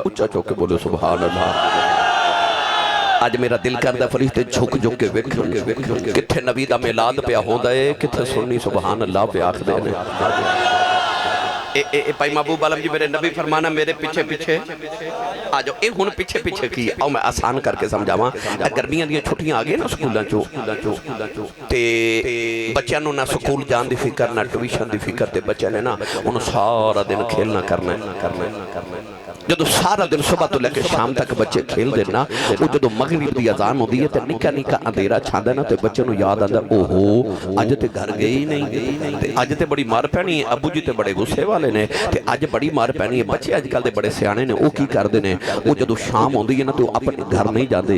اچھا چوکے بولو سبحان اللہ۔ آج میرا دل کردہ فرشتے جھک جھک کے ویکھن کتھے نبی دا میلاد پہ ہوندا ہے، کتھے سننی سبحان اللہ پہ آخ دے نے۔ پائی محبوب عالم جی میرے نبی فرمانا میرے پیچھے پیچھے آجو، اے ہون پیچھے پیچھے کی او میں آسان کر کے سمجھاواں۔ گرمیاں دیاں چھٹیاں آگئے نا سکولاں چو تے بچیاں نو نہ سکول جان دی فکر نہ ٹیوشن دی فکر تے بچے نے نا انہوں سارا دن کھیلنا کرنا ہے۔ جدو سارا دن صبح تو لے کے شام تک بچے کھیل دینا، وہ جدو مغرب دی اذان ہوندی ہے تے نکا نکا اندھیرا چھاندا نا تے بچے نو یاد آندا اوہو اج تے گھر گئے ہی نہیں تے اج تے بڑی مار پینی ہے، ابو جی تے بڑے غصے والے نے تے اج بڑی مار پینی ہے۔ بچے اج کل دے بڑے سیانے نے، او کی کردے نے، وہ جدو شام ہوندی ہے نا تو اپنے گھر نہیں جاندے،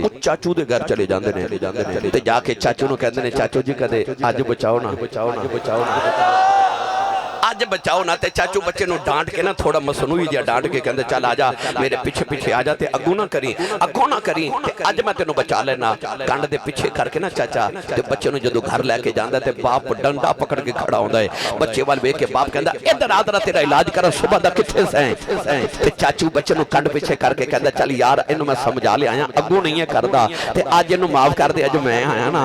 او چاچو دے گھر چلے جاندے نے تے جا کے چاچو نو کہندے نے چاچو جی کدے اج بچاؤ نا آج بچاؤ نا تے چاچو بچے نو ڈانٹ کے نا تھوڑا مصنوعی جا ڈانٹ کے کہندے چل آجا میرے پیچھے پیچھے آجا تے اگو نہ کری تے آج میں تینو بچا لینا۔ کانڈ دے پیچھے کر کے نا چاچا تے بچے نو جدو گھر لے کے جاندہ تے باپ ڈنڈا پکڑ کے کھڑا ہوندہ ہے، بچے وال بے کے باپ کہندہ ادھر آدھرا تیرا علاج کرا صبح دا کتھے سائیں تے چاچو بچے نو کانڈ پیچھے کر کے کہندہ چل یار انو میں سمجھا لے آیا اگو نہیں ہے کردہ تے آج انو معاف کر دے، آج میں آیا نا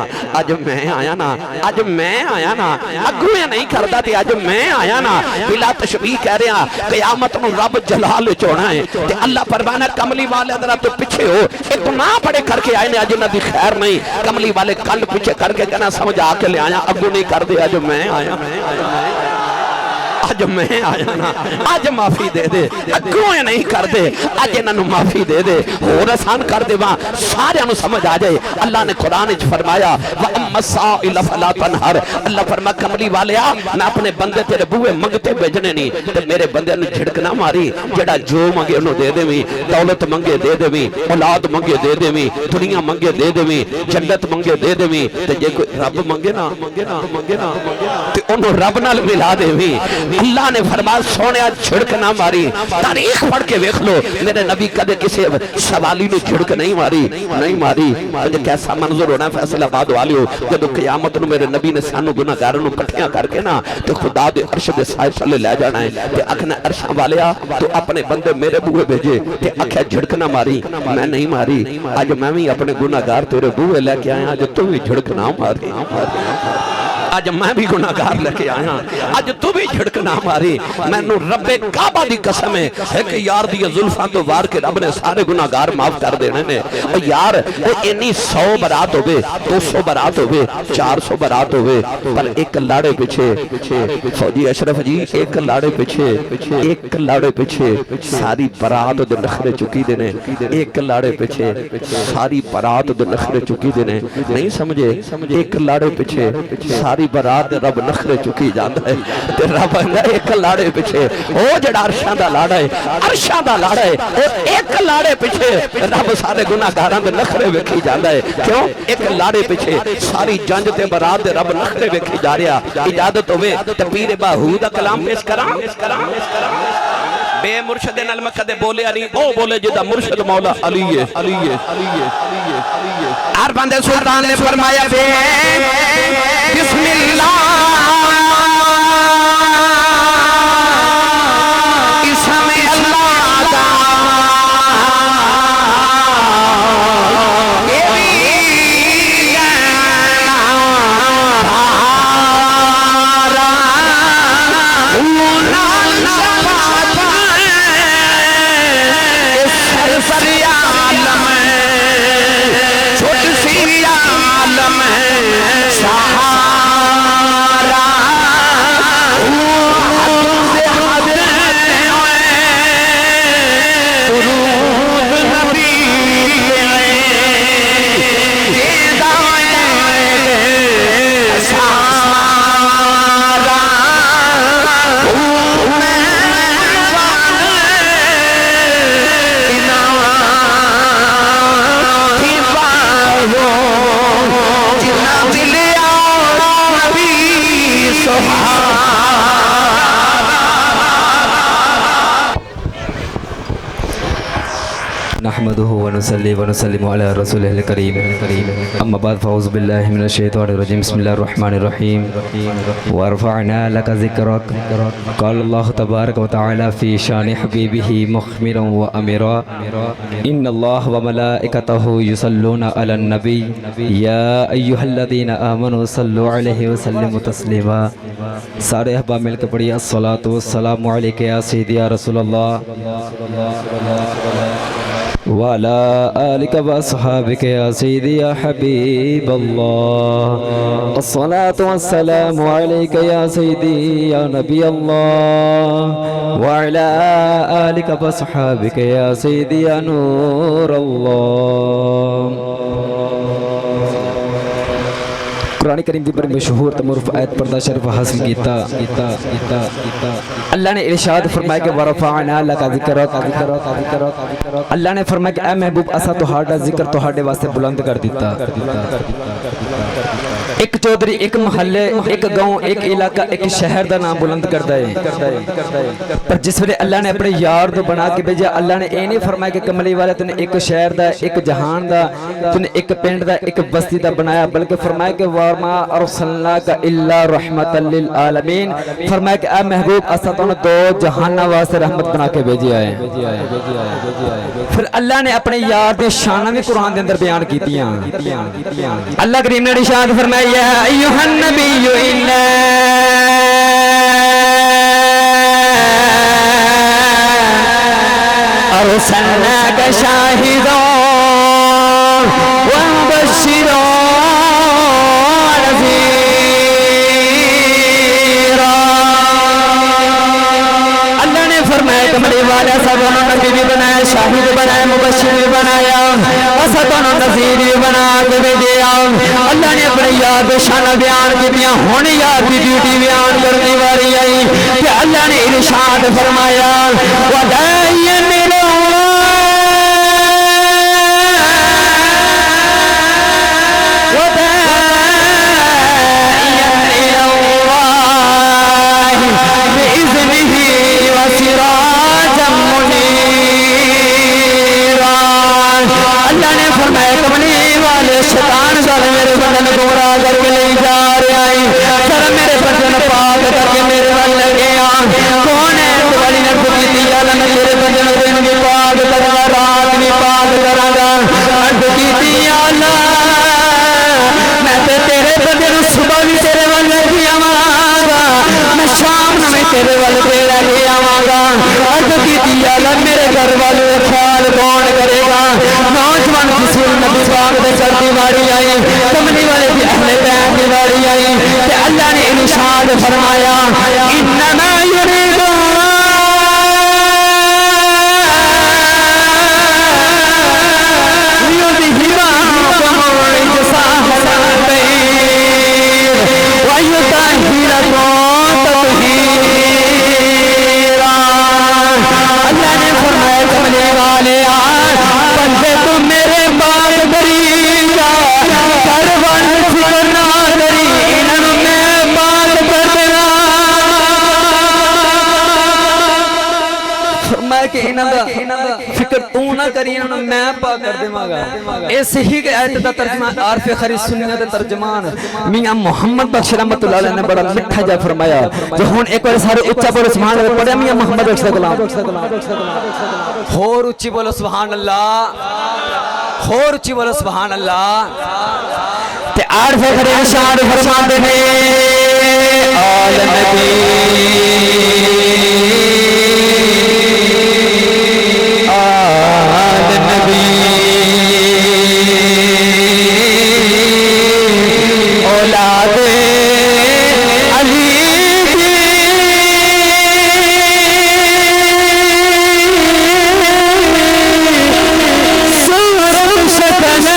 اگو یہ نہیں کردہ تے آج میں آیا نا۔ بلا تشبیہ کہہ رہے ہیں قیامت نو رب جلال چونا ہے تے اللہ فرمانا کملی والے ذرا تو پیچھے ہو، اتنا بڑے کر کے آئے نے آج نہ دی خیر نہیں، کملی والے کل پیچھے کر کے کہنا سمجھ آ کے لے آیا اگو نہیں کر دے، آج میں آیا نا آج معافی دے دے، اگوں یہ نہیں کر دے آج انہوں معافی دے دے، اور آسان کر دے وہاں سارے انہوں سمجھ آ جائے۔ اللہ نے قرآن فرمایا وَأَمَّا السَّائِلَ فَلَا تَنْهَرْ، اللہ فرما کملی والے آ میں اپنے بندے تیرے بوئے منگتے بھیجنے نہیں تے میرے بندے نے جھڑکنا ماری، جڑا جو منگے انہوں دے دے میں، دولت منگے دے دے میں، اولاد منگے دے دے میں، دنیا منگے دے دے میں، جنت منگے دے دے میں تے جے کوئی رب منگے نا تے انہوں رب نال ملا دے میں۔ اللہ نے فرمایا سونے جھڑک نہ ماری، تاریخ پڑھ کے ویکھ لو میرے نبی کدے کسی سوالی نے جھڑک نہیں ماری۔ کیسا منظر ہونا ہے فیصلہ آباد والیو جدو قیامت نو میرے نبی نے سانو گناہگاروں نو کٹھیاں کر کے نا تو خدا دے عرش دے سائے تھلے لے جانا ہے تے اکھنا عرشاں والیا تو اپنے بندے میرے بوئے بھیجے تے اکھیا جھڑک نہ ماری، میں نہیں ماری، آج میں بھی اپنے گناہگار تیرے بوئے لے کے آیا، آج تو بھی جھڑک نہ ماری، آج میں بھی گناہگار لے کے آیا، آج تو بھی جھڑک نہ ماری۔ میں نو رب کعبہ دی قسم ہے کہ یار دی ظلفاں تو وار کے رب نے سارے گناہگار معاف کر دینے نے۔ یار اینی 100 برات ہوئے، 200 برات ہوئے، 400 برات ہوئے، پر ایک لاڑے پیچھے فوجی اشرف جی ایک لاڑے پیچھے ساری برات دے نخرے چکی دینے، ایک لاڑے پیچھے ساری برات دے نخرے چکی دینے، نہیں سمجھے ایک لاڑے پیچھے ساری برات رب نخرے چکی جاندہ ہے تے رب ایک لاڑے پیچھے او جڑا عرشاں دا لاڑا ہے ایک لاڑے پیچھے رب سارے گناہگاراں دے نخرے ویکھی جاندا ہے۔ کیوں ایک لاڑے پیچھے ساری جنج تے برات دے رب نخرے ویکھی جا رہا۔ اجازت ہوئے تے پیر باہو دا کلام پیش کراں بے مرشد نال میں کدے بولے علی او بولے جدا مرشد مولا علی ہے۔ ہر بندے سلطان نے فرمایا بے بسم اللہ اسم اللہ دا سہارا نحمده ونصلي ونسلم على رسوله الكريم اما بعد فاعوذ بالله من الشيطان الرجيم بسم الله الرحمن الرحيم ورفعنا لك ذكرك قال الله تبارك وتعالى في شان حبيبه مخمرا وامرا ان الله وملائكته يصلون على النبي يا ايها الذين امنوا صلوا عليه وسلموا تسليما سارے احباب مل کے پڑھیے الصلاۃ والسلام علیک یا سیدی یا رسول اللہ وعلى آلك وأصحابك يا سيدي يا حبيب الله الصلاة والسلام عليك يا سيدي يا نبي الله وعلى آلك وأصحابك يا سيدي يا نور الله قرآن کریم دی بڑی مشہور تمرف آیت پردہ شریف حاصل کیتا اللہ نے ارشاد فرمایا کہ ورفعنا لک ذکرک اللہ نے فرمایا کہ اے محبوب اسا تہاڈا ذکر تہاڈے واسطے بلند کر دیتا ایک چودھری ایک محلے ایک گاؤں ایک علاقہ ایک شہر دا نام بلند کردا ہے پر جس ویلے اللہ نے اپنے یار تو بنا کے بھیجا اللہ نے اے نہیں فرمایا کہ کملی والے تو نے ایک شہر دا ایک جہان دا تو نے ایک پنڈ دا ایک بستی دا بنایا بلکہ فرمایا کہ وما ارسلناک الا رحمتا للعالمین فرمایا کہ اے محبوب اسا تو نے دو جہاناں واسطے رحمت بنا کے بھیجیا ہے پھر اللہ نے اپنے یار دے شاناں بھی قرآن دے اندر بیان کیتیاں اللہ کریم نے ارشاد فرمایا یا ایھا النبی انا ارسلناک شاہدا ومبشرا ونذیرا اللہ نے فرمایا کملی والا سب نبی بھی بنایا شاہد بنایا مبشر بھی بنایا اسدانو نذیر بھی بنا کے بھیجا اللہ نے اپنے یار دے شانہ بیان کیتیاں ہن یار دی ڈیوٹی بیان کرنی واری آئی کہ اللہ نے ارشاد فرمایا وداعیا الی اللہ نے فرمایا کملی والے شیطان سال میرے بندن گمراہ کر کے لے جا رہے آئی سر میرے بندن پاک کر کے میرے بند لگے کون ہے والی نے بکی دی اللہ میں تیرے بندن دن بھی پاک کرا رات بھی پاک کرا گا بکی دی اللہ میں تیرے بندن صبح بھی تیرے بند لگی آواں گا میں شام میں تیرے بند لگی آواں گا بکی دی اللہ میرے گھر والے خیال کون کرے گا نوجوان کسی نبی پاک دے چڑھتی واری آئی کملی والے بھی اہل بیت کی واری آئی کہ اللہ نے ارشاد فرمایا انما یرید اللہ نے فرمایا کملی والے بندے تو میرے بات کری جا کروان فکر نہ کری انہوں میں بات کر دینا فرمایا کہ انہوں فکر تو نہ کری انہوں میں پاک کر دیما گا ایسے ہی کہ آیت دا ترجمہ عارف خری سنیت ترجمان میاں محمد بخش رحمت اللہ علیہ نے بڑا مٹھا جا فرمایا جو ہون ایک اور سارے اچھا بولو سبحان اللہ پڑھا میاں محمد بخش کلام اور اچھی بولو سبحان اللہ اور اچھی بولو سبحان اللہ تے عارف خری ارشاد فرماتے ہیں آل نبی آل نبی اولاد علی کی سورم شکن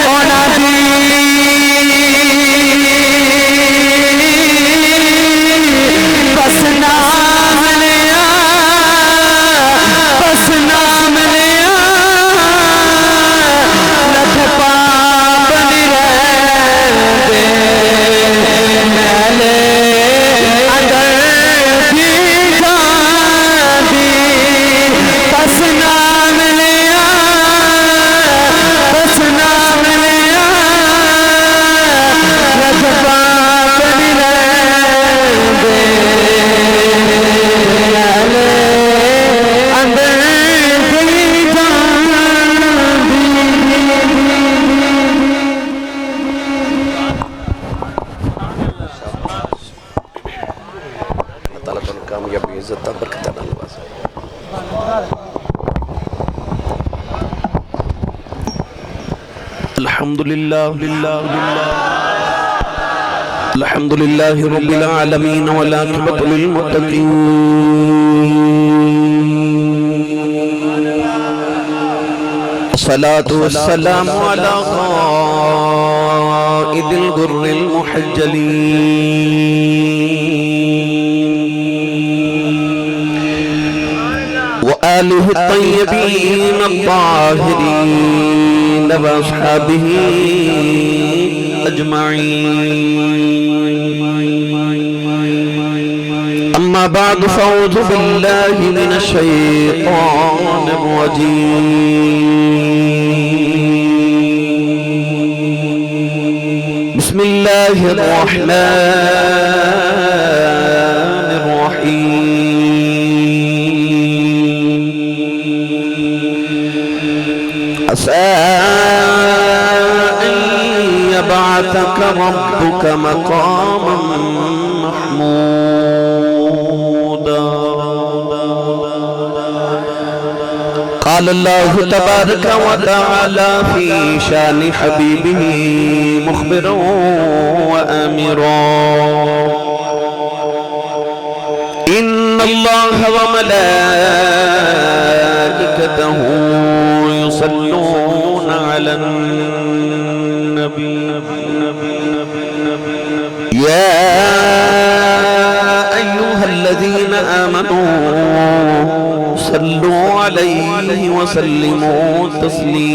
اولادی بس نام لیا الحمدللہ الحمدللہ رب العالمین والعاقبۃ للمتقین الصلاة والسلام على قائد الغر المحجلين وآله الطيبين الطاهرين وأصحابه أجمعين أما بعد فأعوذ بالله من الشيطان الرجيم بسم الله الرحمن الرحيم عسى أن يبعثك ربك مقاما محمودا قال الله تبارك وتعالى في شان حبيبه مخبرا وآمرا إن الله وملائكته يصلون على النبي يا أيها الذين آمنوا صلوا عليه وسلموا تسليما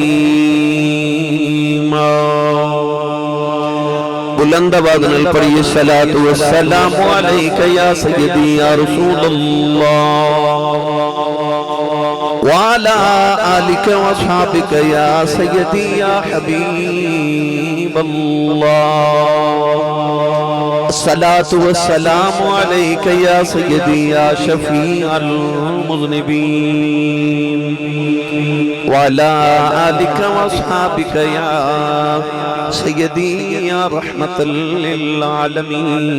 بلند آواز نال پڑھیے الصلاة والسلام عليك يا سيدي يا رسول الله وعلى آلك وأصحابك يا سيدي يا حبيب الله الصلاة والسلام عليك يا سيدي يا شفيع المذنبين وعلى آلك وأصحابك يا سيدي يا رحمة للعالمين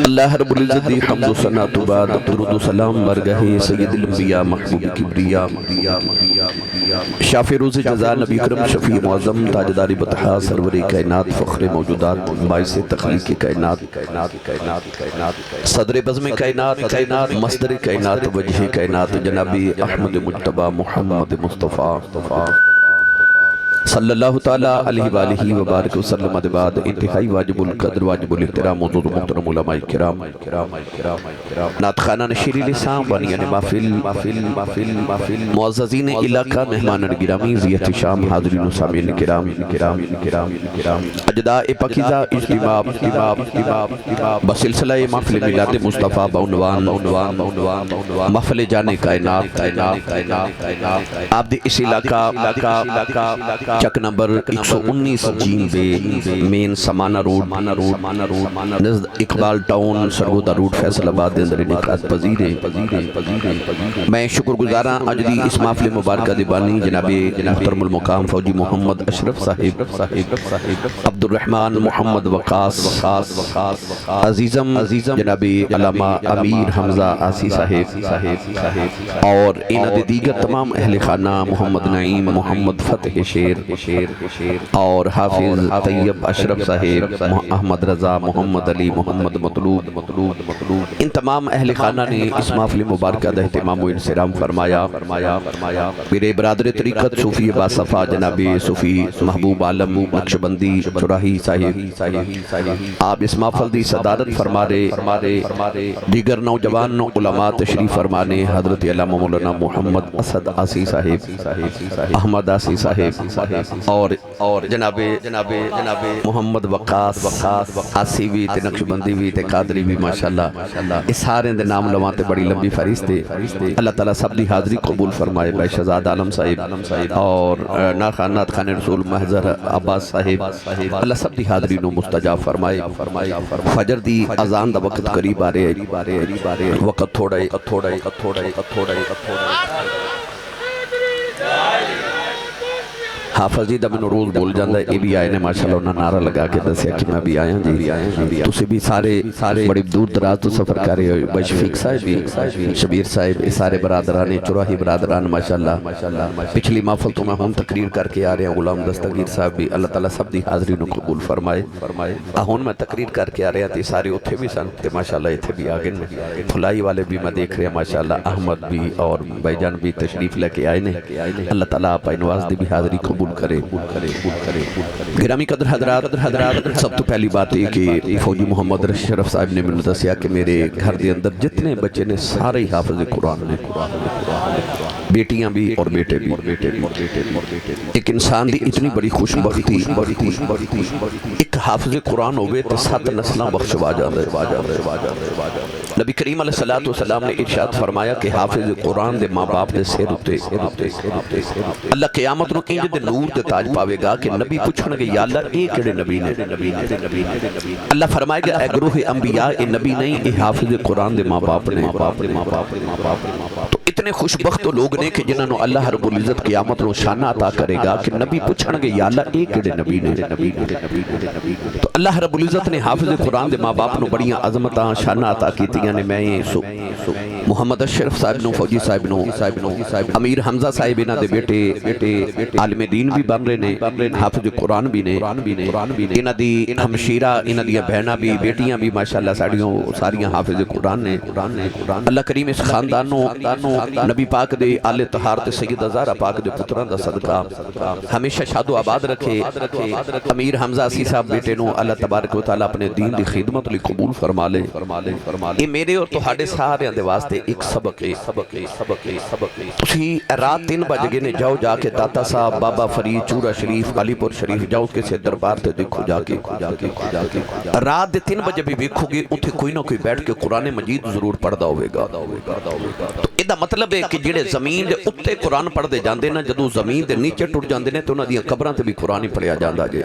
اللہ رب العزت دی حمد و ثنا تو بعد درود و سلام برگاہ سید الانبیاء محبوب کبریا شافع روز جزا نبی کرم شفیع معظم تاجدار بطحا سرور کائنات فخر موجودات باعث تخلیق کائنات صدر بزم کائنات مصدر کائنات وجہ کائنات جناب احمد مجتبی محمد مصطفیٰ صلی اللہ تعالیٰ علیہ وآلہ وبارک وسلم بعد انتہائی واجب القدر واجب الاحترام موجود محترم علماء کرام نعت خانہ نشیری لسان بانیان محفل معززین علاقہ مہمان گرامی ضیعت شام حاضرین و سامعین کرام اجداء پاکیزہ اجتماع بسلسلہ محفل میلاد مصطفیٰ بعنوان محفل جانے کائنات آپ دی اس علاقہ چک نمبر 119 جین بے مین سمانہ روڈ نزد Iqbal town Sargodha road Faisalabad اندر نکات پذیر میں شکر گزاراں اجدی اس محفل مبارکہ دیبانی جناب محترم المقام فوجی محمد اشرف صاحب عبد الرحمن محمد وقاص عزیزم جناب علامہ امیر حمزہ آسی صاحب اور انہ دیگر تمام اہل خانہ محمد نعیم محمد فتح شیر اور حافظ طیب اشرف صاحب احمد رضا محمد علی محمد مطلوب ان تمام اہل خانہ نے اس محفل مبارکہ دا اہتمام و انصرام فرمایا میرے برادر طریقت صوفی باصفا جناب صوفی محبوب عالم نقشبندی چراہی صاحب آپ اس محفل دی صدارت فرمارے دیگر نوجوان علماء تشریف فرمانے حضرت علامہ مولانا محمد اسد آسی صاحب احمد آسی صاحب اور جناب محمد وقاص آسی بھی تے نقشبندی بھی تے قادری بھی ماشاءاللہ اس سارے دے نام لواں تے بڑی لمبی فہرست ہے اللہ تعالیٰ سب دی حاضری قبول فرمائے بھائی شہزاد عالم صاحب اور ناخانات خان رسول محضر عباس صاحب اللہ سب دی حاضری نو مستجاب فرمائے فجر دی اذان دا وقت قریب آ رہے وقت تھوڑا ہے حافظ جی دا میں روز بول جاندہ ہے، یہ بھی آئے نے ماشاءاللہ انہاں نعرہ لگا کے دسیا کہ میں بھی آیا جی، تسی بھی سارے بڑی دور دراز تو سفر کر رہے ہو، بھائی شفیق صاحب بھی، شبیر صاحب، یہ سارے برادران چراہی برادران ماشاءاللہ پچھلی محفل تو میں ہم تقریر کر کے آ رہے ہیں، غلام دستگیر صاحب بھی، اللہ تعالیٰ سب دی حاضری نو قبول فرمائے، ہون میں تقریر کر کے آ رہے ہیں، سارے اتھے بھی سن، ماشاءاللہ اتھے بھی آگے پھلائی والے بھی میں دیکھ رہے ہیں، ماشاءاللہ احمد بھی اور بھائی جان بھی تشریف لے کے آئے نے، اللہ تعالیٰ آپ نواز دی بھی حاضری قبول کرے۔ گرامی قدر حضرات، سب تو پہلی بات یہ کہ فوجی محمد شرف صاحب نے میں دسیا کہ میرے گھر دے اندر جتنے بچے نے سارے ہی حافظ قرآن نے، بیٹیاں بھی اور بیٹے بھی۔ ایک انسان دی اتنی بڑی خوش بختی، ایک حافظ قرآن ہوئے تو 7 نسلہ بخشوا جاندے۔ نبی کریم علیہ السلام نے ارشاد فرمایا کہ حافظ قرآن دے ماں باپ دے سیر ہوتے، اللہ قیامت نو انج دے نور دے تاج پاوے گا کہ نبی پوچھن گے یا اللہ اے کڑے نبی نے، اللہ فرمائے گا اے گروہ انبیاء اے نبی نہیں، اے حافظ قرآن دے ماں باپ نے۔ تو اتنے خوش بخت لوگ نے کہ جنہوں نے اللہ رب العزت قیامت نو شانہ عطا کرے گا کہ نبی پوچھن گے یا اللہ اے کڑے نبی نے۔ تو اللہ رب العزت نے حافظ قرآن دے ماں باپ نو بڑیاں عظمتاں شانہ عطا کیتیاں نے۔ میں محمد اشرف صاحب نو، فوجی صاحب نو، امیر حمزہ صاحب انہاں دے بیٹے عالم دین بھی بن رہے نے، حافظ قرآن بھی نے، انہاں دی ہمشیرہ، انہاں دی بہناں بھی، بیٹیاں بھی ماشاءاللہ ساریاں حافظ قرآن نے۔ اللہ کریم اس خاندانوں نبی پاک دے آل طہار تے سیدہ زہرا پاک دے پتراں دا صدقہ ہمیشہ شاد و آباد رکھے۔ امیر حمزہ عاسی صاحب بیٹے نو اللہ تبارک و تعالیٰ اپنے دین دی خدمت لی قبول فرما لے۔ یہ میرے اور تہاڈے سارے دے واسطے ایک سبق ہے۔ تسی رات 3 بج گئے نے، جاؤ جا کے داتا صاحب، بابا فرید، چورا شریف، علی پور شریف جاؤ کے سے دربار تے دیکھو جا کے، رات 3 بجے بھی دیکھو گے اتھے کوئی نہ کوئی بیٹھ کے قرآن مجید ضرور پڑھدا ہوئے گا۔ تو ایدہ مطلب ہے کہ جڑے زمین دے اتے قرآن پڑھ دے جاندے نا، جدو زمین دے نیچے ٹوٹ جاندے نے تو انہاں دیاں قبراں تے بھی قرآن ہی پڑھیا جاندا جے۔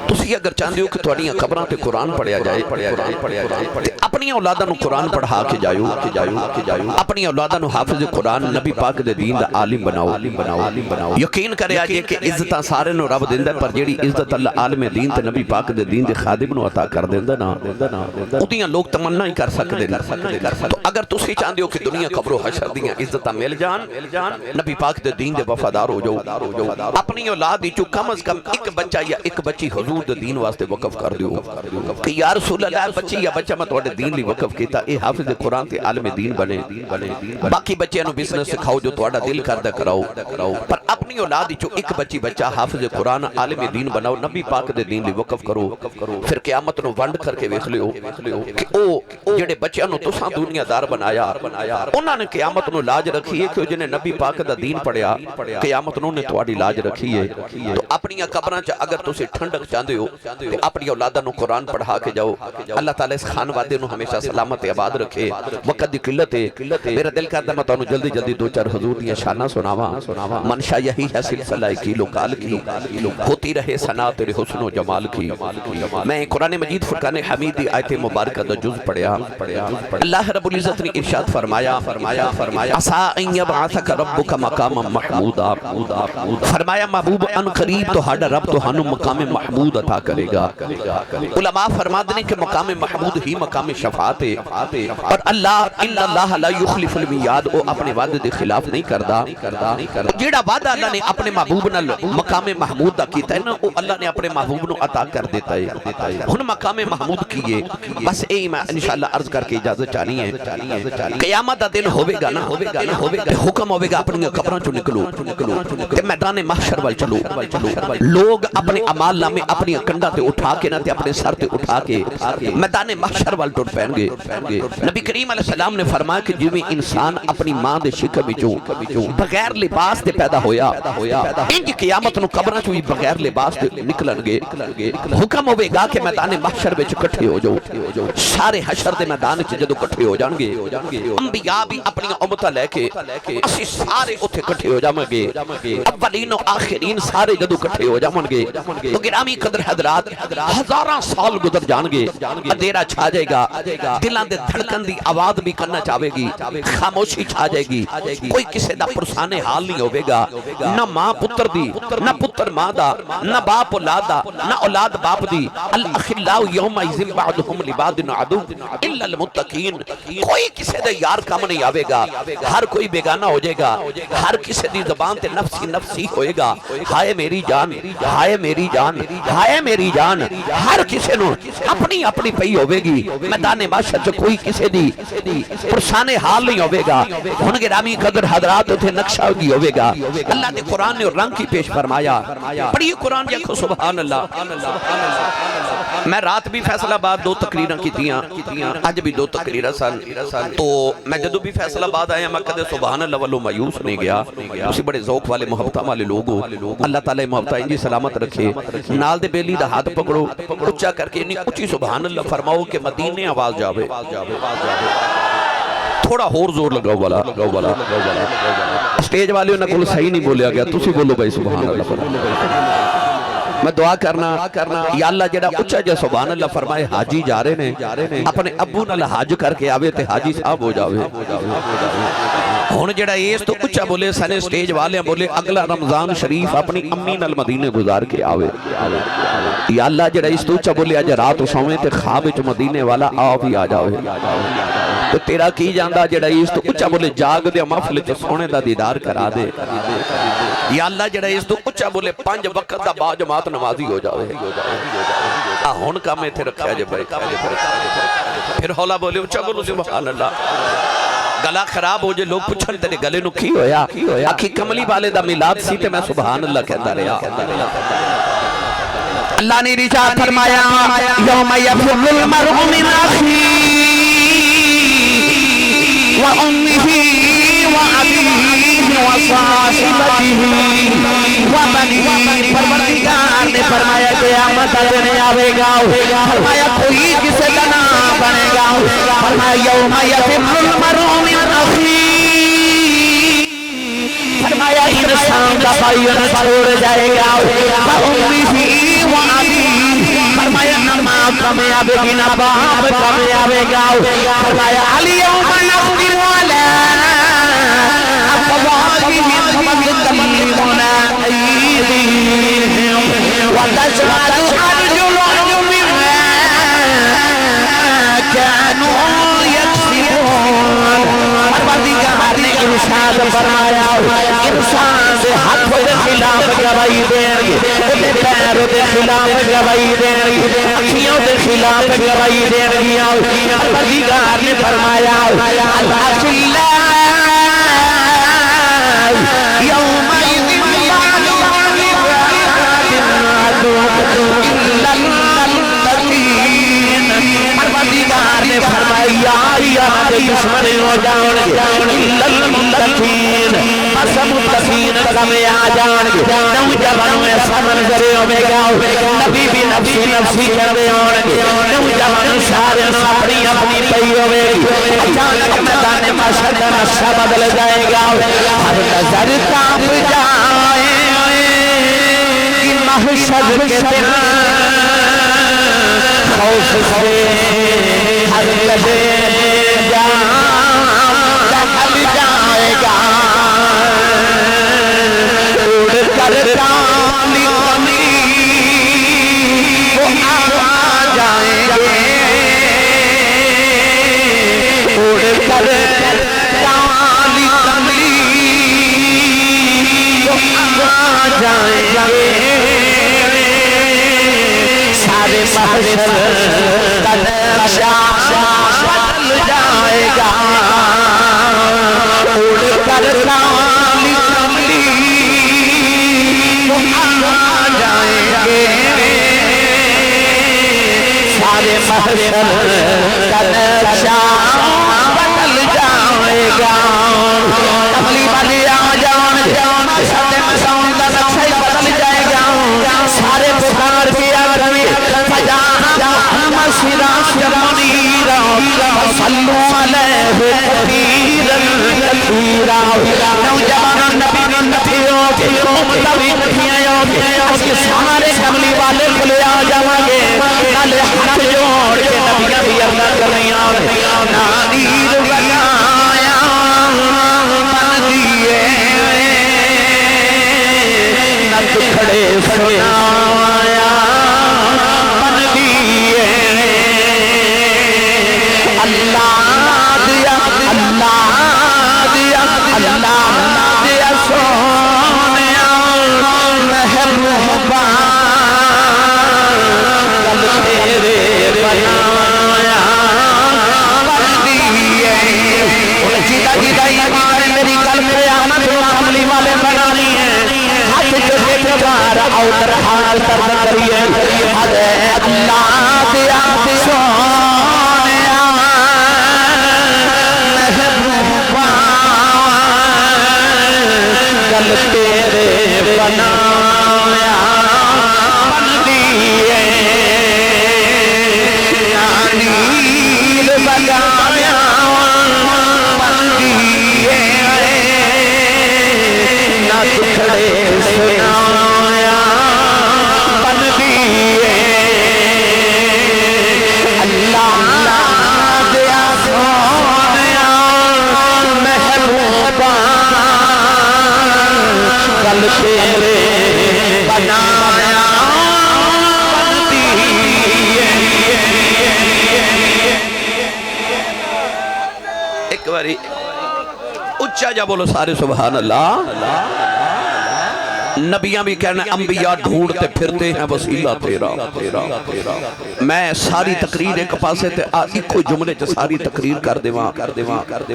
تسی اگر چاہندے ہو کہ تہاڈیاں قبراں تے قرآن پڑھیا جائے، اپنی اولاداں نو قرآن پڑھا کے جائیو، اپنی اولاداں نو حافظ قرآن نبی پاک دے دین دا عالم بناؤ۔ یقین کرے آجے کہ عزتاں سارے نو رب دیندہ پر جیڑی عزت اللہ عالم دین تے نبی پاک دے دین دے خادم نو عطا کر دیندہ نا، اتیاں لوگ تمنا ہی کر سکتے۔ تو اگر تسی چاہندے ہو کہ دنیا قبر و حشر دیاں عزتاں مل جان، نبی پاک دے دین دے وفادار ہو جاؤ، اپنی اولاد دی جو کم از کم ایک بچہ یا ایک بچی حضور دے دین واسطے وقف کر دیو کہ یا رسول اللہ بچی یا بچہ میں توڑے دین لی وقف کیتا، اے حافظ قرآن تے عالم دین بنے۔ باقی بچے انہوں بزنس سکھاؤ جو توڑا دل کردہ کراؤ، پر اپنی اولاد جو ایک بچی بچہ حافظ قرآن عالم دین بناؤ، نبی پاک دے دین لی وقف کرو، پھر قیامت نو ونڈ کر کے ویکھ لیو کہ او جڑے بچے انہوں تساں دنیا دار بنایا، انہوں نے قیامت نو لاج رکھی ہے کہ جنہیں نبی پاک دا دین پڑھیا، قیامت نو نے توڑی لاج رکھی ہے۔ تو اپنی قبراں چا اگر تسے ٹھنڈک چاندے ہو تو اپنی اولادہ نو قرآن پڑھا کے جاؤ، اللہ تعالیٰ اس خان وادے نو ہمیشہ سلامت عباد رکھے۔ وقت دی قلت ہے، میرا دل کرتا میں تانوں جلدی 2-4 حضور دیاں شانہ سناواں، منشا یہی ہے سلسلہ کیلو کال کی، ہوتی رہے ثنا تیرے حسن و جمال کی۔ میں قرآن مجید فرقان حمید دی آیت مبارکہ دا جز پڑھیا، اللہ رب العزت نے ارشاد فرمایا عسا ان یبعثک ربک مقاما محمودا، فرمایا محبوب ان قریب تو ہاڈا رب تو ہنو مقام محمود عطا کرے گا۔ علماء فرماتے ہیں کہ مقام محمود ہی مقام شفاعت ہے، اور اللہ لا یخلف المیعاد، وہ اپنے وعدے دے خلاف نہیں کردا۔ جیڑا وعدہ اللہ نے اپنے محبوب نال مقام محمود دا کیتا ہے نا، وہ اللہ نے اپنے محبوب نو عطا کر دیتا ہے۔ ہن مقام محمود کیے، بس اے میں انشاءاللہ عرض کر کے اجازت چاہنی ہے، قیامت دا دن ہوے گا نا، حکم ہوے گا اپنی قبراں چوں نکلو تے میدان محشر وال چلو، لوگ اپنے اعمال نامے اپنی کنڈا تے اٹھا کے نہ تے اپنے سر تے اٹھا کے میدان محشر وال ٹر پین گے۔ نبی کریم علیہ السلام نے فرمایا کہ جویں انسان اپنی ماں دے شکم وچوں بغیر لباس دے پیدا ہویا، انج قیامت نو قبراں چوں بغیر لباس دے نکلن گے۔ حکم ہوے گا کہ میدان محشر وچ اکٹھے ہو جاؤ، سارے حشر دے میدان وچ جدوں اکٹھے ہو جان گے، انبیاء بھی اپنی امتاں لے کے اسی سارے اوتھے اکٹھے ہو جاواں گے، اولین و آخرین سارے جدوں اکٹھے ہو جاواں گے۔ تو گرامی قدر حضرات، ہزاراں سال گزر جان گے، اندھیرا چھا جائے گا، دلاں دے دھڑکن دی آواز بھی کرنا چاہے گی، خاموشی چھا جائے گی، کوئی کسی دا پرسانے حال نہیں ہوئے گا، نہ ماں پتر دی، نہ پتر ماں دا، نہ باپ اولاد دا، نہ اولاد باپ دی۔ الاخلاء یومئذ بعضهم لبعض عدو الا المتقین۔ کوئی کسی دے یار کم نہیں آوے گا، ہر کوئی بیگانہ ہو جائے گا، ہر کسی دی زبان تے نفسی نفسی ہوئے گا، ہائے میری جان، ہائے میری جان، ہائے میری جان۔ ہر کسی نو اپنی اپنی پئی ہوئے گی، میدان معاشر چ کوئی کسی دی پرسان حال نہیں ہوئے گا۔ ہن گرامی قدر حضرات اتھے نقشہ کی ہوئے گا۔ اللہ نے قرآن نے رنگ کی پیش فرمایا، پڑھیے قرآن جکھو سبحان اللہ۔ میں رات بھی فیصل آباد 2 تقریریں کیتیاں، آج بھی 2 تقریریں سن، تو میں جدو بھی فیصل آباد آیا میں کدے سبحان اللہ والو مایوس نہیں گیا۔ اسی بڑے ذوق والے محبتہ والے لوگوں، اللہ تعالیٰ محبتہ انجی سلامت رکھے۔ نال دے بیلی دا ہاتھ پکڑو، اچھا کر کے انہی اچھی سبحان اللہ فرماؤ کہ مدینے آواز جاوے۔ تھوڑا ہور زور لگاؤ والا، سٹیج والے انہوں نے صحیح نہیں بولیا گیا، تسی بولو بھائی سبحان اللہ فرماؤ۔ میں دعا کرنا یا اللہ جڑا اچھا جا سبحان اللہ فرمائے حاجی جا رہے نے اپنے ابو نال حج کر کے آوے تے حاجی صاحب ہو جاوے۔ ہون جڑا اس تو اچھا بولے سنے سٹیج والے بولے اگلا رمضان شریف اپنی امی نال مدینے گزار کے آوے۔ یا اللہ جڑا اس تو اچھا بولے آج رات سویں تے خواب وچ مدینے والا آو بھی آ جاوے۔ تو تیرا کی جاندہ جڑا اس تو اچھا بولے جاگ دے محفل چ سونے دا دیدار کرا دے۔ یا اللہ جڑا اس تو اچھا بولے 5 وقت دا با جماعت نمازی ہو جاوے۔ ہون کا میں تھے رکھا جے بھائی، پھر ہولا بولے اچھا بولو سبحان اللہ۔ گلا خراب ہو جے لوگ پوچھن تیرے گلے نو کی ہویا، آکھی کملی والے دا میلاد سی تے میں سبحان اللہ کہتا رہا۔ اللہ نے رجاء فرمایا یوم یفر المرء من اخیہ وَأُمِّهِ وَأَبِيهِ وَصَاحِبَتِهِ وَبَنِيهِ۔ پروردگار نے فرمایا قیامت آنے آوے گا، فرمایا کوئی کسے دنا بنے گا، فرمایا یوم یفر المرء من اخیہ، فرمایا انسان کا بھائی چھوڑ جائے گا، وَأُمِّهِ وَأَبِيهِ، فرمایا نہ ماں کامیاب گی نہ باپ کامیاب گا، فرمایا الیوم نختم علی افواہہم وتکلمنا ایدیہم وتشہد ارجلہم بما کانوا یکسبون۔ پروردگار نے ارشاد فرمایا انسان دے ہاتھ دے خلاف گواہی دیں گے، دے پیر دے خلاف گواہی دیں گے، اکھیوں دے خلاف گواہی دیں گے۔ پروردگار نے فرمایا الاخلاء یومئذ بعضهم لبعض عدو الا المتقین۔ پروردگار نے فرمایا یار دشمن ہو جان گے الا المتقین، بس متقین کمے آ جان گے۔ نوجوانوں ایسا منظر ہوئے گا، نبی بھی نفسی نفسی کرے ہوں گے، نوجوانوں سارے اپنی اپنی پئی ہوئے گی۔ اچانک میدان محشر کا نقشہ بدل جائے گا، ہر نظر کانپ جائے کہ محشر کے دن خوف سے ہر لبے جان دہل جائے گا، اڑ کر کالی کمی وہ آ جائیں گے، اڑ کر کالی کمی وہ آ جائیں گے، سارے محشر کا نقشہ بدل جائے گا، اڑ کر کالی کملی وہ آ جائیں گے، سارے محشر کا نقشہ بدل جائے گا۔ کملی والے آ جان سارے مساؤں کا نقشہ بدل جائے گا، سارے پکار کے آگے صلو علیہ کثیرا کثیرا۔ نوجوانوں نبیوں کے امتوی نبیوں کے سارے کملی والے کھلے آ جاؤں گے، نالے ہاتھ جوڑ کے نبیاں بھی اللہ کر رہی ہیں، نادیر بنایا من دیے دیا اللہ دیا اللہ دیا سونیا محبوبہ کل تیرے بنایا جیتا جیتا ایمان میری کل میرے آمد کملی والے بنانی ہے ہاتھ جو دیکھار اوتر حال ترد کریے اللہ دیا سونیا محبوبہ کل تیرے بنایا بندی نیل بنایا کھڑے سنایا بندی اللہ دیا سونیا محبوبہ کل تیرے بنایا بندی ایک باری اچھا جا بولو سارے سبحان اللہ نبیاں بھی کہنا انبیاء ڈھونڈتے پھرتے ہیں وسیلہ تیرا میں ساری تقریر ایک پاسے تے ایکو جملے چ ساری تقریر کر دیواں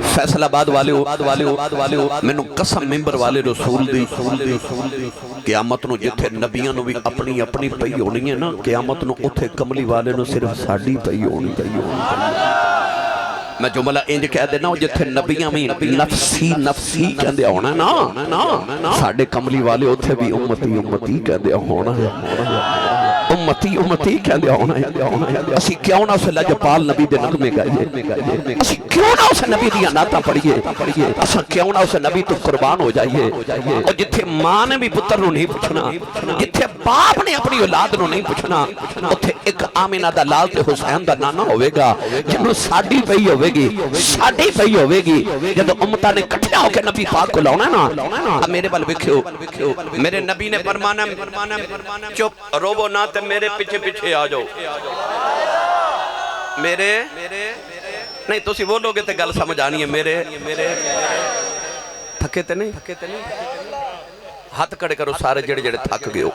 فیصل آباد والے ہو مینوں قسم ممبر والے رسول دی قیامت نو جتھے نبیاں نو بھی اپنی اپنی پئی ہونی ہے نا قیامت نو اتھے کملی والے نو صرف ساڈی پئی ہونی میں جملہ انج کہہ دینا جتھے نبیاں میں نفسی کہندے ہونا نا ساڑھے کملی والے اتھے بھی امتی کہندے ہونا ہے امتی کہندے ہونا ہے اسی کیوں نہ اسے لجپال نبی دے نغمے گائیے اسی کیوں نہ اسے نبی دیا ناتا پڑھئے اسی کیوں نہ اسے نبی تو قربان ہو جائیے اور جتھے ماں نے بھی پتر نو نہیں پوچھنا جتھے باپ نے اپنی اولاد نو نہیں پوچھنا اتھے ایک آمینہ دا لال تے حسین دا نانا ہوئے گا جنہوں ساڑھی پئی ہوئے گی جدو امتہ نے کٹھے ہو کے نبی پاک کو لاؤنا نا میرے بل بکھو میرے نبی نے فرمانا چپ روبو نہ تے میرے پیچھے آ جاؤ میرے نہیں تو سی وہ لوگے تے گل سمجھ آنی ہے میرے تھکے تے نہیں ہاتھ کڑے کرو سارے جڑے جڑے تھک گئے ہو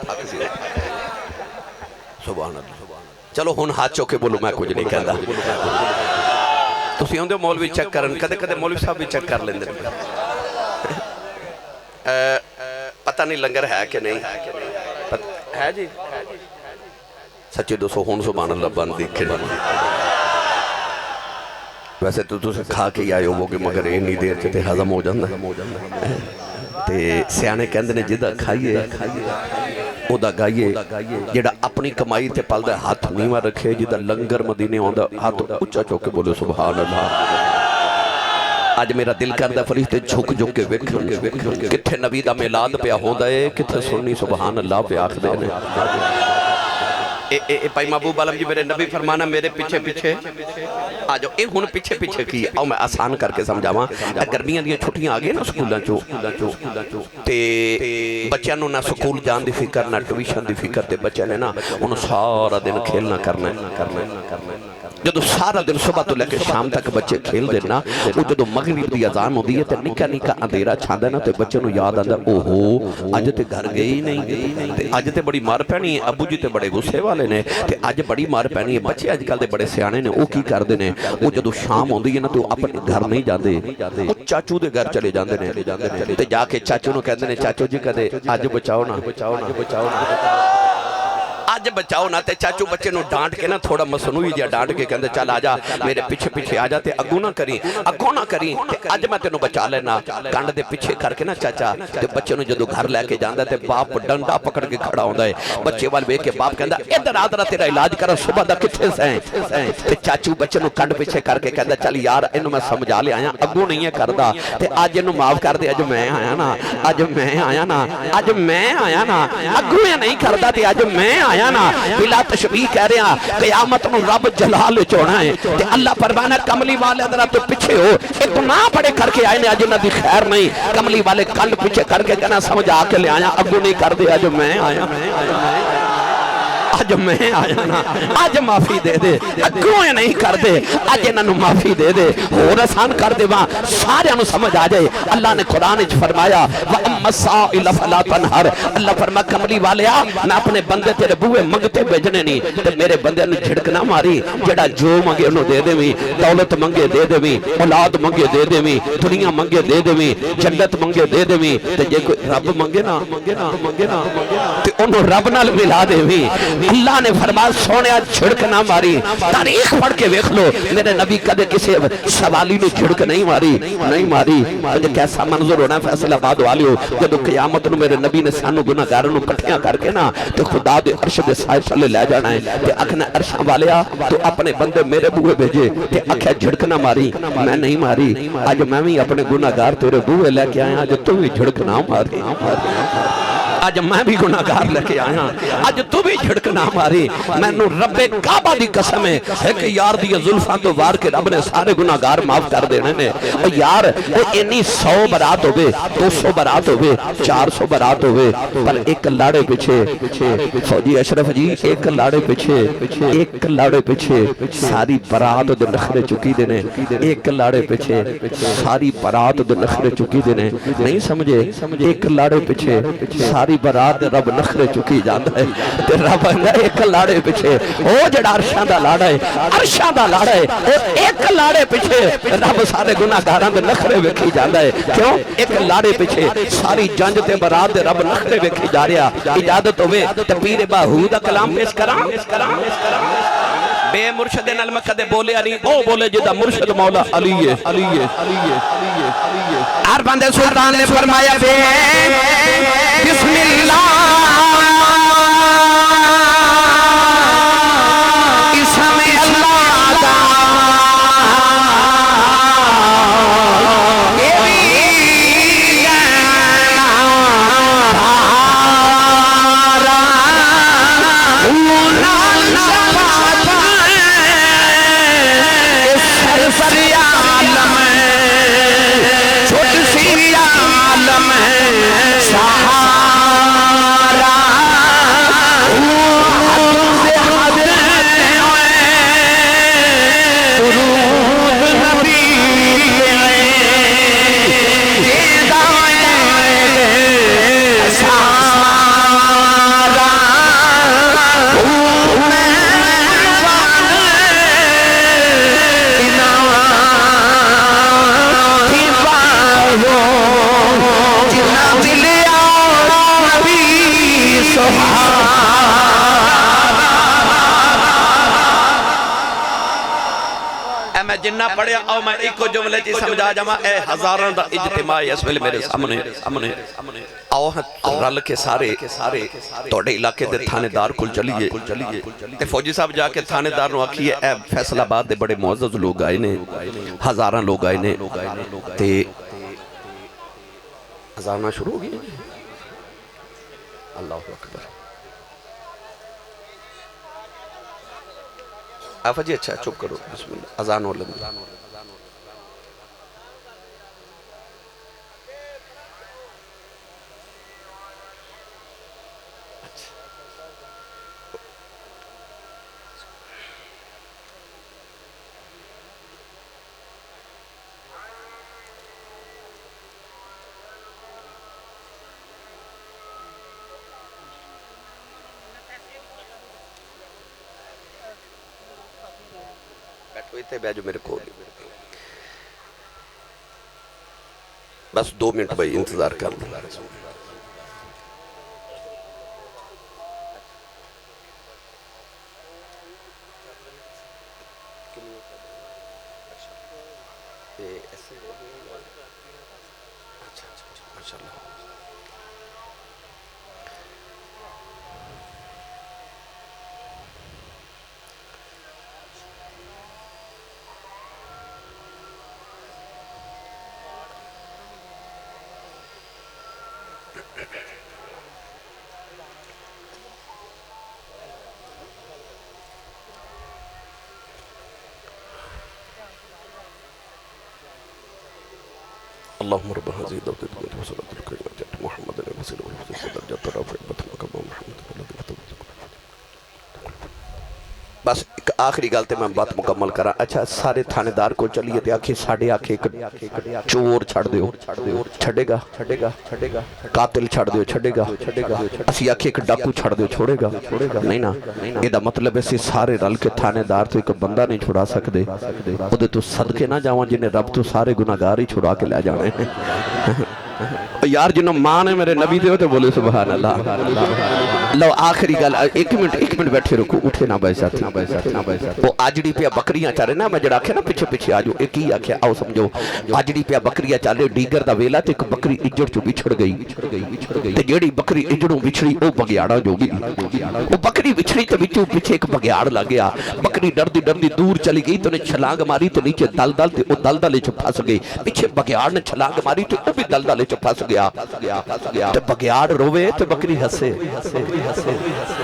سبحان اللہ چلو ہن ہاتھ چوکے بولو میں کچھ نہیں کہندا تسی ہوندے مولوی چیک کرن کدے کدے مولوی صاحب بھی چیک کر لیندے پتہ نہیں لنگر ہے کہ نہیں ہے جی سچے دوستو ہون سبحان اللہ بند دیکھے ویسے تو تسے کھا کے آئے ہو کہ مگر اینی دیر چتے ہضم ہو جاندہ تے سیانے کہندے نے جدہ کھائیے او دا گائیے جڑا اپنی کمائی تے پل دے ہاتھ نیوہ رکھے جدہ لنگر مدینے ہوندہ ہاتھ اچھا چوکے بولے سبحان اللہ آج میرا دل کردہ فرشتے جھک کے وکھن کتھے نبی دا میلاد پہ ہوندہ ہے کتھے سنی سبحان اللہ پہ آخ دینے پائی محبوب عالم جی میرے نبی فرمانا میرے پیچھے آجو اے ہون پیچھے کی آؤ میں آسان کر کے سمجھاواں گرمیاں دیا چھٹیاں آگئے نا سکولاں چو تے بچیاں نو نہ سکول جان دی فکر نہ ٹویشن دی فکر تے بچیاں نے نا انہوں سارا دن کھیلنا کرنا جدو سارا دن صبح تو لے کے شام تک بچے کھیل دینا وہ جدو مغرب دی اذان ہو دی ہے تے نکا اندھیرا چھاندہ نا تے بچے نو یاد آندہ اوہو آج تے گھر گئی نہیں آج تے بڑی مار پہنی ہے ابو جی تے بڑے غصے والے نے تے آج بڑی مار پہنی ہے بچے آج کل تے بڑے سیانے نے وہ کی کر دینے وہ جدو شام ہو دی ہے نا تو اپنے گھر نہیں جاندے وہ چاچو دے گھر چلے جاندے نے تے جا کے چاچو نو کہندے نے چاچو جی کہدے آج بچاؤ نا آج بچاؤ نا تے چاچو بچے نو ڈانٹ کے نا تھوڑا مصنوعی جا ڈانٹ کے کہندے چل آجا میرے پیچھے آجا تے اگو نہ کریں تے آج میں تینو بچا لینا کانڈ دے پیچھے کر کے نا چاچا تے بچے نو جدو گھر لے کے جاندہ تے باپ ڈنڈا پکڑ کے کھڑا ہوندہ ہے بچے وال بے کے باپ کہندہ ادھر آدھرہ تیرا علاج کرا صبح دا کتھے سائیں تے چاچو بچے نو کانڈ پیچھے کر کے کہندہ چل یار انو میں سمجھا لے آیا اگو نہیں ہے کردہ تے آج انو معاف کر دے آج میں آیا نا اگو یہ نہیں کردہ تے آج میں آیا نا بلا تشبیح کہہ رہے ہیں قیامت نو رب جلال چونا ہے تے اللہ فرمانا کملی والے ذرا تو پیچھے ہو ایک گناہ بڑے کر کے آئے نے آج نہ دی خیر نہیں کملی والے کل پیچھے کر کے کہنا سمجھ آ کے لے آیا اگو نہیں کر دے آج میں آیا اج میں آیا نا اج معافی دے دے اگوں نہیں کر دے اج انہاں نو معافی دے دے ہور آسان کر دے وہاں سارے نو سمجھ آ جائے اللہ نے قرآن وچ فرمایا وَأَمَّا السَّائِلَ فَلَا تَنْهَرْ اللہ فرما کملی والیا میں اپنے بندے تیرے بوئے منگتے بھیجنے نہیں تے میرے بندے نے جھڑکنا ماری جڑا جو منگے انہوں دے دے دولت منگے دے دے اولاد منگے دے دے دنیا منگے دے دے جنت منگے دے دے تے جے کوئی رب منگے نا تے انہوں رب نال ملا دے اللہ نے فرمایا سونیا جھڑک نہ ماری تاریخ پڑھ کے ویکھ لو میرے نبی کدے کسی سوالی نے جھڑک نہیں ماری مجھے کیسا منظر ہونا فیصلہ آباد والیو جدو قیامت نو میرے نبی نے سانو گناہگاراں نو کٹھیاں کر کے نا تے خدا دے عرش دے سائے تھلے لے جانا ہے تے آکھنا عرشاں والیا تو اپنے بندے میرے بوئے بھیجے تے آکھیا جھڑک نہ ماری میں نہیں ماری اج میں بھی اپنے گناہگار تیرے بوئے لے کے آیا اج تو بھی جھڑک نہ ماری اج میں بھی گناہگار لے کے آیا اج تو بھی جھڑک نہ ماری میں نو رب کعبہ دی قسم ہے ایک یار دی زلفاں تو وار کے رب نے سارے گناہگار معاف کر دینے نے او یار او انی 100 برات ہوئے 200 برات ہوئے 400 برات ہوئے پر ایک لاڑے پیچھے فوجی اشرف جی ایک لاڑے پیچھے ساری برات دے نخرے چکی دینے ایک لاڑے پیچھے ساری برات دے نخرے چکی دینے نہیں سمجھے ایک لاڑے پیچھے ساری برات رب نخرے چکی جاندہ ہے تے رب ایک لاڑے پیچھے او جڑا عرشاں دا لاڑا ہے او ایک لاڑے پیچھے رب سارے گناہگاراں دے نخرے ویکھی جاندہ ہے کیوں ایک لاڑے پیچھے ساری جنج تے برات دے رب نخرے ویکھی جا رہا اجازت ہوئے تے پیر باہو دا کلام پیش کراں بے مرشد نال میں کدے بولے علی او بولے جدا مرشد مولا علی ہے ہر بندے سلطان نے فرمایا بے بسم اللہ اسم اللہ دا جنہ پڑھیا آؤ میں ایک کو جملے چی سمجھا جاما اے ہزاران دا اجتماعی اس ویلے میرے سامنے آؤ رل کے سارے توڑے علاقے دے تھانے دار کل چلیے تے فوجی صاحب جا کے تھانے دار نو آکھیے اے فیصل آباد دے بڑے معزز لوگ آئے نے ہزاران لوگ آئے نے تے ہزارنا شروع ہو گئی اللہ اکبر آفا جی اچھا چپ کرو بسم اللہ اذان ہو لگا بیٹھو بیجو میرے کو بس 2 منٹ بھائی انتظار کر لوں اللهم رب هذه الدولة التي وصلت الكلمة محمد الوسيلة والفضل والدرجة الرافعة بطن كما محمد الذي فتح بس ایک آخری گل تے میں بات مکمل کرا. اچھا سارے تھانے دار کو چلیے تے آکھے ساڑھے آکھے ایک چور چھڑ دیو, چھڑے گا قاتل چھڑ دیو, چھڑے گا اسی آکھے ایک ڈاکو چھڑ دیو, چھوڑے گا نہیں نا. یہ دا مطلب ہے سارے رل کے تھانے دار تو ایک بندہ نہیں چھڑا سکدے. او دے تو صدقے نہ جاواں جنہیں رب تو سارے گناہگار ہی چھڑا کے لے جانے ہیں. یار جنہوں ماں نے میرے نبی دے ہوتے بولے سبحان اللہ. لو آخری گل ایک منٹ بیٹھے رکو, اٹھے نہ بھائی ساتھی. وہ آجڑی پہ بکریاں چاہ رہے نا, میں جڑا آکھے نا پیچھے آجو, ایک ہی آکھے آؤ سمجھو. آجڑی پہ بکریاں چاہ رہے ڈیگر دا ویلا تے ایک بکری اجڑ چو بچھڑ گئی. تے جیڑی بکری اجڑوں بچھڑی او بگیاڑا جو گئی. وہ بکری بچھڑی تے بچوں پیچھے ایک بگیاڑ لگیا. بکری ڈردی دور چلی گئی تو نے چھلانگ ماری تے نیچے دلدل تے او دلدل چ پھس گئی. پیچھے بگیاڑ نے چھلانگ ماری تے او بھی دلدل چ پھس گیا. تے بگیاڑ روے تے بکری ہسے.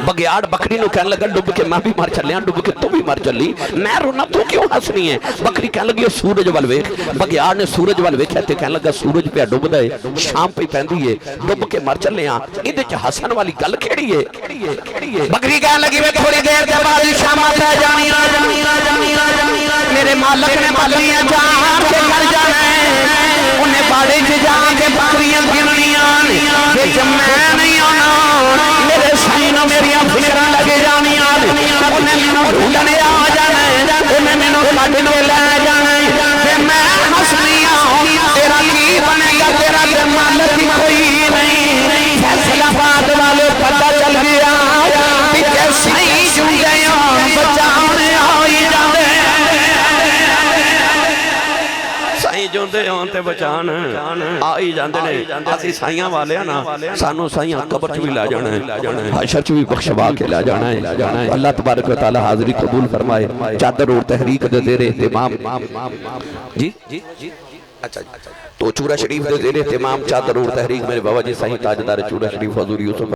بگیاڑ بکری نو کہنے لگا ڈب کے میں بھی مر چلیاں, ڈب کے تو بھی مر چلی, میں رونا تو کیوں ہسنی ہے. بکری کہنے لگی سورج وال ویکھ. بگیاڑ نے سورج وال ویکھیا تے کہنے لگا سورج پہ ڈب دے, شام پہ پیندی ہے, ڈب کے مر چلیاں, ایدے چ ہسن والی گل کیڑی ہے. بکری کہنے لگی میں تھوڑی دیر کے بعد شام آتا جانی میرے مالک نے بکریاں جان کے گھر جانا ہے, انہیں باڑے سے جا کے بکریاں گننیاں کہ جب میں نہیں آنا میرے سائنوں میری فکرہ لگے جانی انہیں منوں ڈھونڈنے آ جانا ہے, انہیں منوں کٹنے لے جانا ہے. کہ میں ہسنی آؤں تیرا کی بنے گا, تیرا کہ مالک بھی کوئی نہیں. فیصلہ بات والے پتہ چل گیا کہ صحیح جھونڈے بچاؤنے آئی جانے سائیں جوندے ہون تے بچان آئی جاندے نے. اسی سائیاں والے ہیں نا, سانو سائیاں قبر چ بھی لے جانا ہے, حشر چ بھی بخشوا کے لے جانا ہے. اللہ تبارک و تعالی حاضری قبول فرمائے. چادر اور تحریک دے زیر اہتمام جی اچھا تو چورہ شریف دے زیر اہتمام چادر اور تحریک میرے بابا جی سائیں تاجدار چورہ شریف حضور یوسف